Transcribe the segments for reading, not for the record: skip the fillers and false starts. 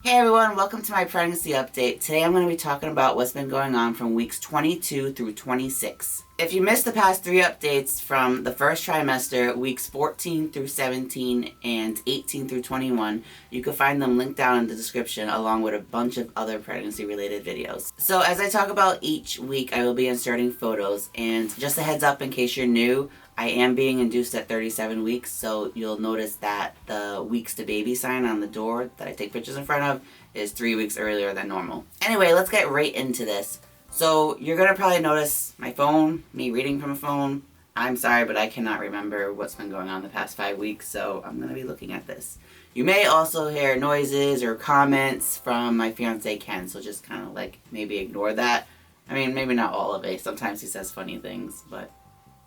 Hey everyone, welcome to my pregnancy update. Today I'm going to be talking about what's been going on from weeks 22 through 26. If you missed the past 3 updates from the first trimester, weeks 14 through 17 and 18 through 21, you can find them linked down in the description along with a bunch of other pregnancy related videos. So as I talk about each week, I will be inserting photos, and just a heads up in case you're new, I am being induced at 37 weeks, so you'll notice that the weeks to baby sign on the door that I take pictures in front of is 3 weeks earlier than normal. Anyway, let's get right into this. So you're going to probably notice my phone, me reading from a phone. I'm sorry, but I cannot remember what's been going on the past 5 weeks, so I'm going to be looking at this. You may also hear noises or comments from my fiance Ken, so just kind of like maybe ignore that. I mean, maybe not all of it. Sometimes he says funny things, but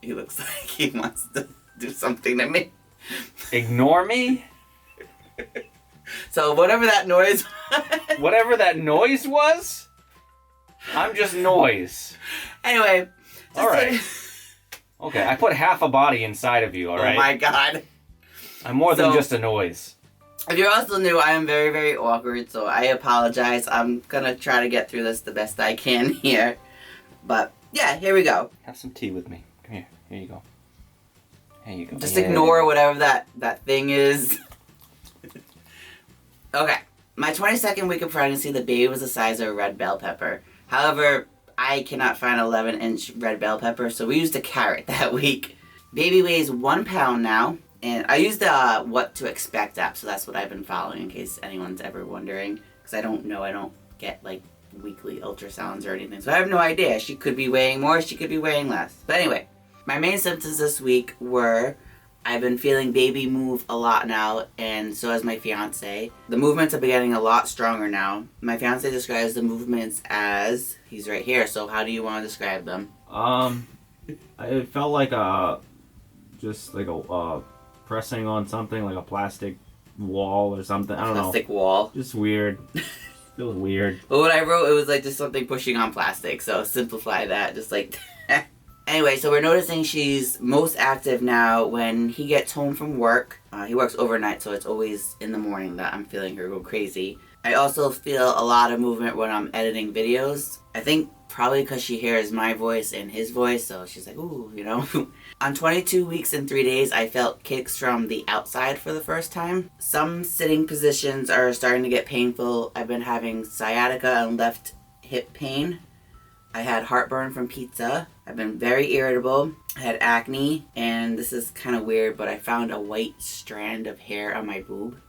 he looks like he wants to do something to me. Ignore me? So whatever that noise Whatever that noise was? I'm just noise. Anyway. Alright. Okay, I put half a body inside of you, alright? Oh my god. I'm more than just a noise. If you're also new, I am very, very awkward, so I apologize. I'm gonna try to get through this the best I can here. But, yeah, here we go. Have some tea with me. Come here. Here you go. Here you go. Just ignore whatever that thing is. Okay. My 22nd week of pregnancy, the baby was the size of a red bell pepper. However, I cannot find an 11-inch red bell pepper, so we used a carrot that week. Baby weighs 1 pound now, and I used the What to Expect app, so that's what I've been following in case anyone's ever wondering. Because I don't know, I don't get like weekly ultrasounds or anything, so I have no idea. She could be weighing more, she could be weighing less. But anyway, my main symptoms this week were I've been feeling baby move a lot now, and so has my fiance. The movements have been getting a lot stronger now. My fiance describes the movements as, he's right here, so how do you want to describe them? It felt like just like a pressing on something, like a plastic wall or something. I don't know. Plastic wall. Just weird. Feels weird. But what I wrote, it was like just something pushing on plastic, so simplify that, just like Anyway, so we're noticing she's most active now when he gets home from work. He works overnight, so it's always in the morning that I'm feeling her go crazy. I also feel a lot of movement when I'm editing videos. I think probably because she hears my voice and his voice, so she's like, ooh, you know. On 22 weeks and 3 days, I felt kicks from the outside for the first time. Some sitting positions are starting to get painful. I've been having sciatica and left hip pain. I had heartburn from pizza. I've been very irritable. I had acne, and this is kind of weird, but I found a white strand of hair on my boob.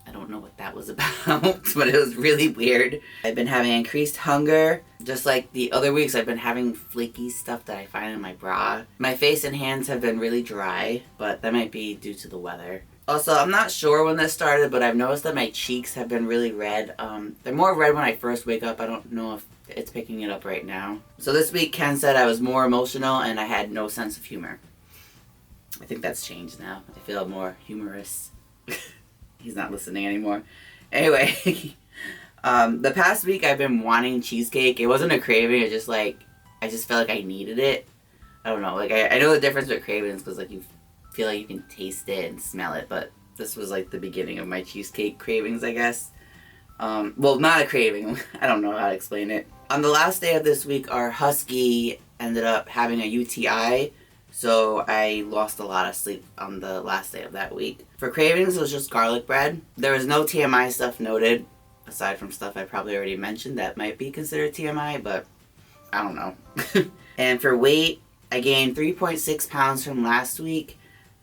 I don't know what that was about, but it was really weird. I've been having increased hunger. Just like the other weeks, I've been having flaky stuff that I find in my bra. My face and hands have been really dry, but that might be due to the weather. Also, I'm not sure when this started, but I've noticed that my cheeks have been really red. They're more red when I first wake up. I don't know if it's picking it up right now. So this week, Ken said I was more emotional and I had no sense of humor. I think that's changed now. I feel more humorous. He's not listening anymore. Anyway, the past week I've been wanting cheesecake. It wasn't a craving. It just like, I just felt like I needed it. I don't know. Like I know the difference with cravings because like you feel like you can taste it and smell it, but this was like the beginning of my cheesecake cravings, I guess. Well, not a craving. I don't know how to explain it. On the last day of this week, our husky ended up having a UTI, so I lost a lot of sleep on the last day of that week. For cravings, it was just garlic bread. There was no TMI stuff noted, aside from stuff I probably already mentioned that might be considered TMI, but I don't know. And for weight, I gained 3.6 pounds from last week.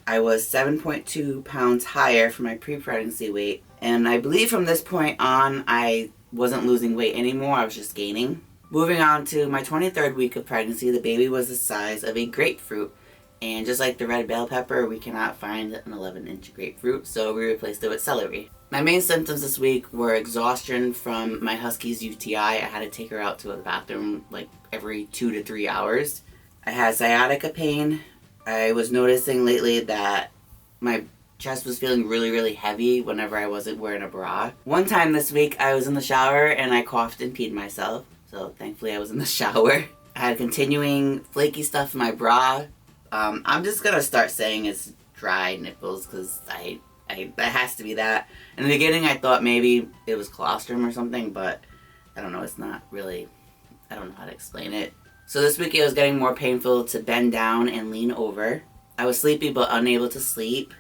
I was 7.2 pounds higher for my pre-pregnancy weight. And I believe from this point on, I wasn't losing weight anymore, I was just gaining. Moving on to my 23rd week of pregnancy, the baby was the size of a grapefruit. And just like the red bell pepper, we cannot find an 11-inch grapefruit, so we replaced it with celery. My main symptoms this week were exhaustion from my husky's UTI. I had to take her out to the bathroom like every 2 to 3 hours. I had sciatica pain. I was noticing lately that my chest was feeling really, really heavy whenever I wasn't wearing a bra. One time this week, I was in the shower and I coughed and peed myself. So thankfully I was in the shower. I had continuing flaky stuff in my bra. I'm just gonna start saying it's dry nipples because I that has to be that. In the beginning, I thought maybe it was colostrum or something, but I don't know. It's not really. I don't know how to explain it. So this week it was getting more painful to bend down and lean over. I was sleepy but unable to sleep.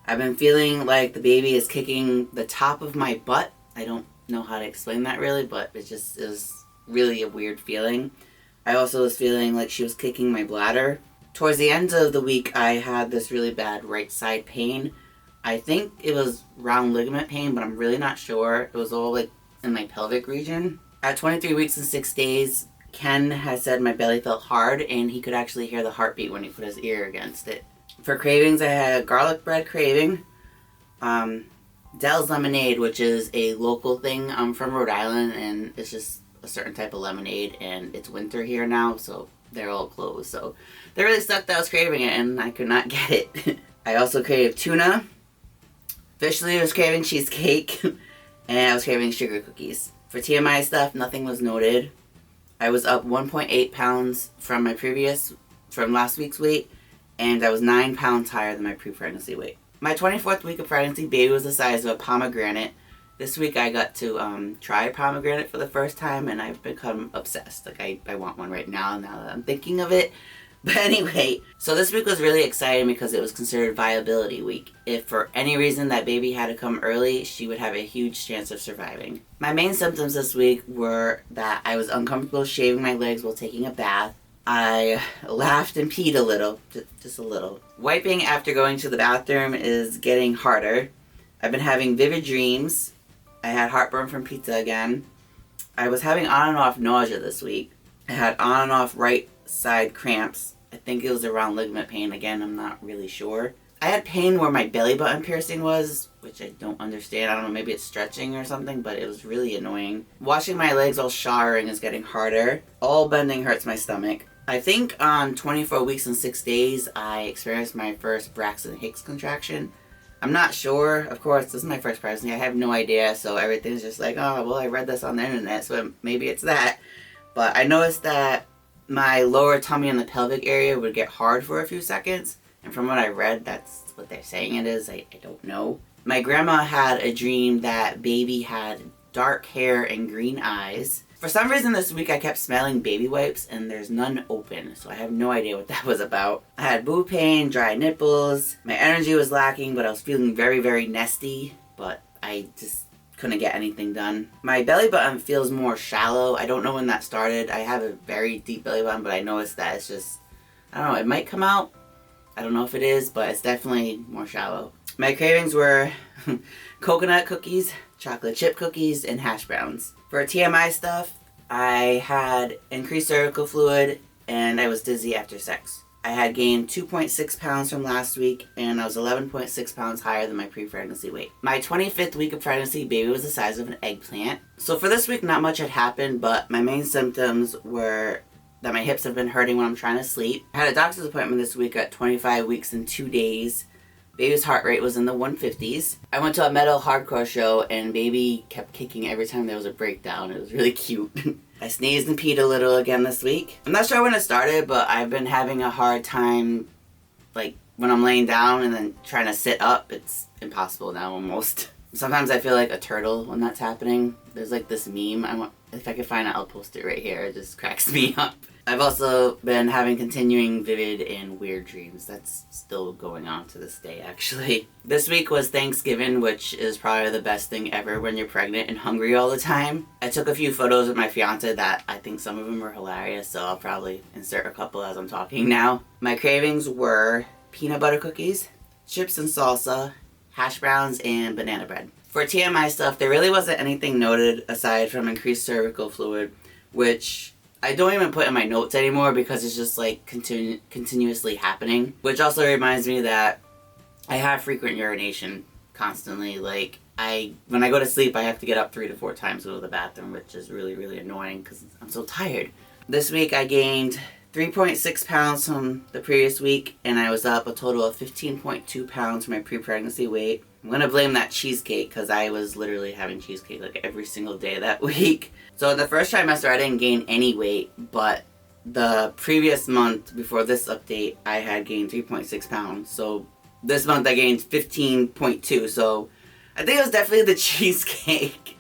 I've been feeling like the baby is kicking the top of my butt. I don't know how to explain that really, but it just is really a weird feeling. I also was feeling like she was kicking my bladder. Towards the end of the week, I had this really bad right side pain. I think it was round ligament pain, but I'm really not sure. It was all like in my pelvic region. At 23 weeks and 6 days, Ken has said my belly felt hard and he could actually hear the heartbeat when he put his ear against it. For cravings, I had garlic bread craving, Dell's lemonade, which is a local thing. I'm from Rhode Island, and it's just a certain type of lemonade, and it's winter here now, so they're all closed. So they really sucked that I was craving it, and I could not get it. I also craved tuna. Officially, I was craving cheesecake, and I was craving sugar cookies. For TMI stuff, nothing was noted. I was up 1.8 pounds from last week's weight, and I was 9 pounds higher than my pre-pregnancy weight. My 24th week of pregnancy, baby was the size of a pomegranate. This week I got to try a pomegranate for the first time, and I've become obsessed. Like, I want one right now that I'm thinking of it. But anyway, so this week was really exciting because it was considered viability week. If for any reason that baby had to come early, she would have a huge chance of surviving. My main symptoms this week were that I was uncomfortable shaving my legs while taking a bath. I laughed and peed a little, just a little. Wiping after going to the bathroom is getting harder. I've been having vivid dreams. I had heartburn from pizza again. I was having on and off nausea this week. I had on and off right side cramps. I think it was around ligament pain. Again, I'm not really sure. I had pain where my belly button piercing was, which I don't understand. I don't know, maybe it's stretching or something, but it was really annoying. Washing my legs while showering is getting harder. All bending hurts my stomach. I think on 24 weeks and 6 days, I experienced my first Braxton Hicks contraction. I'm not sure. Of course, this is my first pregnancy. I have no idea, so everything's just like, oh, well, I read this on the internet, so maybe it's that. But I noticed that my lower tummy and the pelvic area would get hard for a few seconds. And from what I read, that's what they're saying it is. I don't know. My grandma had a dream that baby had dark hair and green eyes. For some reason this week I kept smelling baby wipes and there's none open, so I have no idea what that was about. I had boob pain, dry nipples, my energy was lacking, but I was feeling very, very nesty, but I just couldn't get anything done. My belly button feels more shallow. I don't know when that started. I have a very deep belly button, but I noticed that it's just, I don't know, it might come out. I don't know if it is, but it's definitely more shallow. My cravings were coconut cookies, chocolate chip cookies, and hash browns. For TMI stuff, I had increased cervical fluid and I was dizzy after sex. I had gained 2.6 pounds from last week and I was 11.6 pounds higher than my pre-pregnancy weight. My 25th week of pregnancy, baby was the size of an eggplant. So for this week, not much had happened, but my main symptoms were that my hips have been hurting when I'm trying to sleep. I had a doctor's appointment this week at 25 weeks and 2 days. Baby's heart rate was in the 150s. I went to a metal hardcore show and baby kept kicking every time there was a breakdown. It was really cute. I sneezed and peed a little again this week. I'm not sure when it started, but I've been having a hard time, like, when I'm laying down and then trying to sit up. It's impossible now, almost. Sometimes I feel like a turtle when that's happening. There's like this meme. If I can find it, I'll post it right here. It just cracks me up. I've also been having continuing vivid and weird dreams. That's still going on to this day, actually. This week was Thanksgiving, which is probably the best thing ever when you're pregnant and hungry all the time. I took a few photos with my fiance that I think some of them were hilarious, so I'll probably insert a couple as I'm talking now. My cravings were peanut butter cookies, chips and salsa, hash browns, and banana bread. For TMI stuff, there really wasn't anything noted aside from increased cervical fluid, which I don't even put in my notes anymore because it's just like continuously happening. Which also reminds me that I have frequent urination constantly. Like, when I go to sleep, I have to get up 3 to 4 times to go to the bathroom, which is really, really annoying because I'm so tired. This week I gained 3.6 pounds from the previous week, and I was up a total of 15.2 pounds from my pre-pregnancy weight. I'm gonna blame that cheesecake because I was literally having cheesecake like every single day that week. So in the first trimester I didn't gain any weight, but the previous month before this update I had gained 3.6 pounds. So this month I gained 15.2, so I think it was definitely the cheesecake.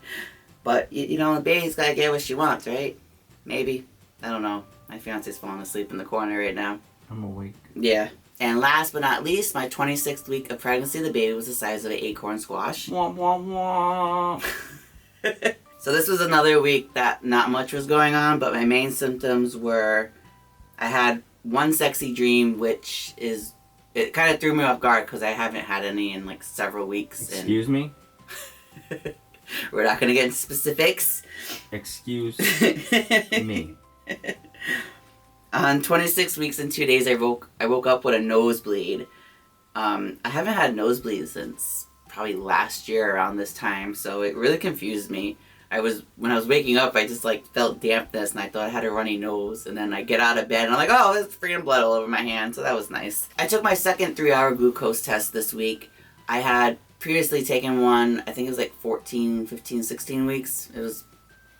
But, you know, the baby's gotta get what she wants, right? Maybe. I don't know. My fiance's falling asleep in the corner right now. I'm awake. Yeah. And last but not least, my 26th week of pregnancy, the baby was the size of an acorn squash. Wah, wah, wah. So this was another week that not much was going on, but my main symptoms were I had one sexy dream, which is, it kind of threw me off guard because I haven't had any in like several weeks. Excuse me? We're not going to get into specifics. Excuse me. On 26 weeks and 2 days, I woke up with a nosebleed. I haven't had nosebleeds since probably last year around this time, so it really confused me. When I was waking up, I just like felt dampness and I thought I had a runny nose, and then I get out of bed and I'm like, oh, there's freaking blood all over my hand, so that was nice. I took my second 3-hour glucose test this week. I had previously taken one, I think it was like 14, 15, 16 weeks. It was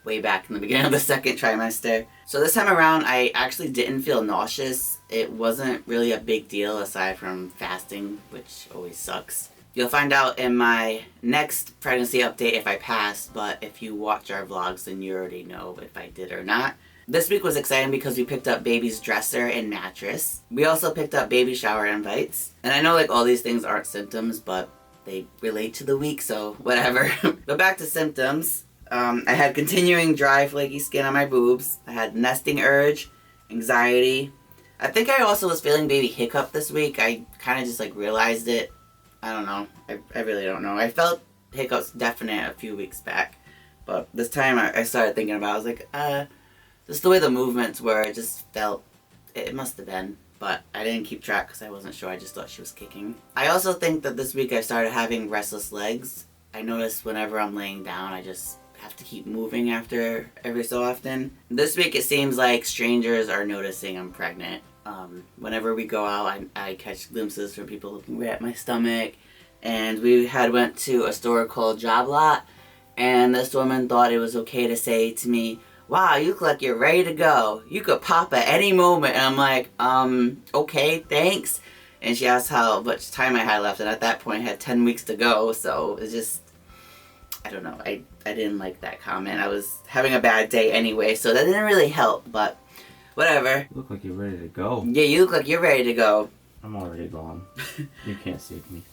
way back in the beginning of the second trimester. So this time around, I actually didn't feel nauseous. It wasn't really a big deal aside from fasting, which always sucks. You'll find out in my next pregnancy update if I passed, but if you watch our vlogs, then you already know if I did or not. This week was exciting because we picked up baby's dresser and mattress. We also picked up baby shower invites. And I know like all these things aren't symptoms, but they relate to the week, so whatever. But back to symptoms. I had continuing dry, flaky skin on my boobs. I had nesting urge, anxiety. I think I also was feeling baby hiccup this week. I kind of just like realized it. I don't know. I really don't know. I felt hiccups definite a few weeks back. But this time I started thinking about it. I was like, just the way the movements were, I just felt, it must have been. But I didn't keep track because I wasn't sure. I just thought she was kicking. I also think that this week I started having restless legs. I noticed whenever I'm laying down, I just have to keep moving after every so often. This week it seems like strangers are noticing I'm pregnant. Whenever we go out, I catch glimpses from people looking right at my stomach. And we went to a store called Job Lot, and this woman thought it was okay to say to me, wow, you look like you're ready to go. You could pop at any moment. And I'm like, okay, thanks. And she asked how much time I had left, and at that point I had 10 weeks to go, so it's just, I don't know, I didn't like that comment. I was having a bad day anyway, so that didn't really help, but whatever. You look like you're ready to go. Yeah, you look like you're ready to go. I'm already gone. You can't save me.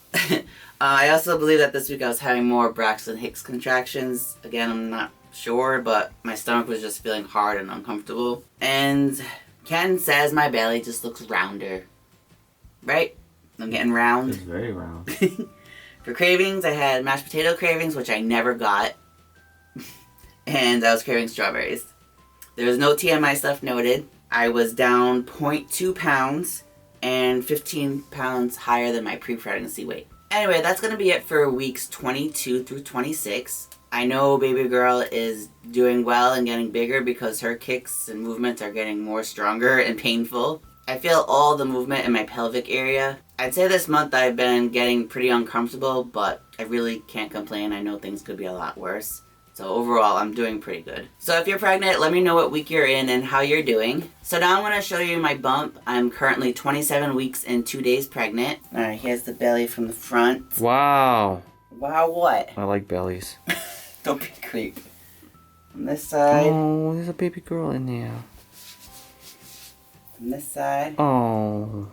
I also believe that this week I was having more Braxton Hicks contractions. Again, I'm not sure, but my stomach was just feeling hard and uncomfortable. And Ken says my belly just looks rounder. Right? I'm getting round. It's very round. For cravings, I had mashed potato cravings, which I never got. And I was craving strawberries. There was no TMI stuff noted. I was down 0.2 pounds and 15 pounds higher than my pre-pregnancy weight. Anyway, that's going to be it for weeks 22 through 26. I know baby girl is doing well and getting bigger because her kicks and movements are getting more stronger and painful. I feel all the movement in my pelvic area. I'd say this month I've been getting pretty uncomfortable, but I really can't complain. I know things could be a lot worse. So overall, I'm doing pretty good. So if you're pregnant, let me know what week you're in and how you're doing. So now I'm going to show you my bump. I'm currently 27 weeks and 2 days pregnant. Alright, here's the belly from the front. Wow. Wow, what? I like bellies. Don't be a creep. On this side. Oh, there's a baby girl in there. On this side. Oh.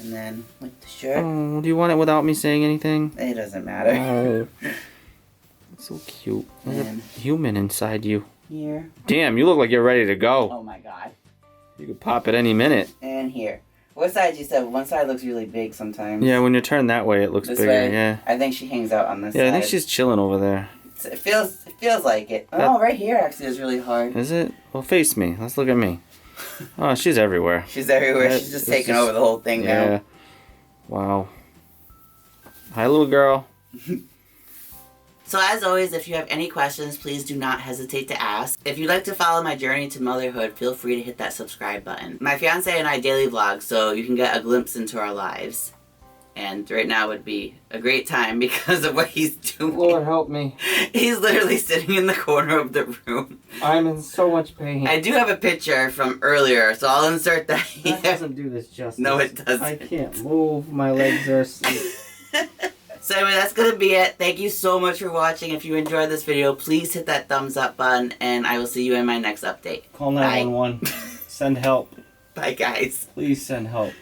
And then with the shirt. Oh, do you want it without me saying anything? It doesn't matter. Oh. It's so cute. There's And a human inside you. here. Damn, you look like you're ready to go. Oh my god. You could pop at any minute. And here. What side you said? One side looks really big sometimes. Yeah, when you turn that way, it looks This bigger. way? Yeah. I think she hangs out on this side. Yeah, I think she's chilling over there. It feels like it. Oh, right here actually is really hard. Is it? Well, face me. Let's look at me. Oh, she's everywhere. She's everywhere. That- She's just it's taking just- over the whole thing Yeah. now. Wow. Hi, little girl. So as always, if you have any questions, please do not hesitate to ask. If you'd like to follow my journey to motherhood, feel free to hit that subscribe button. My fiance and I daily vlog, so you can get a glimpse into our lives. And right now would be a great time because of what he's doing. Lord help me. He's literally sitting in the corner of the room. I'm in so much pain. I do have a picture from earlier, so I'll insert that here. That doesn't do this justice. No, it doesn't. I can't move. My legs are asleep. So anyway, that's going to be it. Thank you so much for watching. If you enjoyed this video, please hit that thumbs up button, and I will see you in my next update. Call 911. Send help. Bye, guys. Please send help.